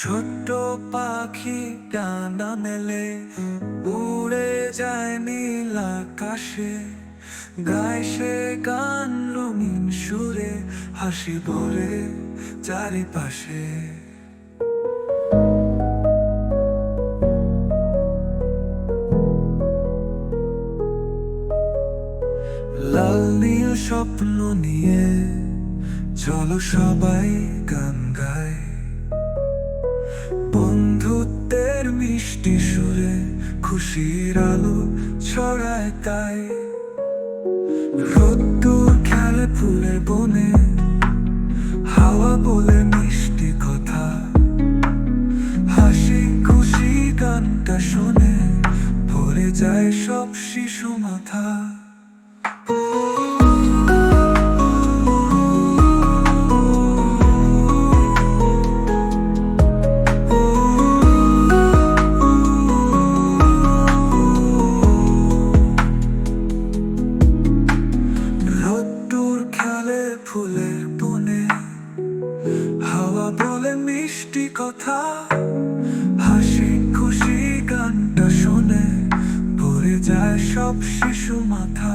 ছোট্ট পাখি ডানা মেলে উড়ে যায় নীল আকাশে, গায় সে গান রঙিন সুরে, হাসি ভরে চারিপাশে। লাল নীল স্বপ্ন নিয়ে চলো সবাই গান গায়, বন্ধুত্বের মিষ্টি সুরে খুশির আলো ছড়ায় তাই। রোদ্দুর খেলে ফুলের বনে, হাওয়া বলে মিষ্টি কথা, হাসি খুশি গানটা শুনে ভরে যায় সব শিশু মাথা। ফুলের বনে, হাওয়া বলে মিষ্টি কথা, হাসি খুশি গানটা শুনে ভরে যায় সব শিশু মাথা।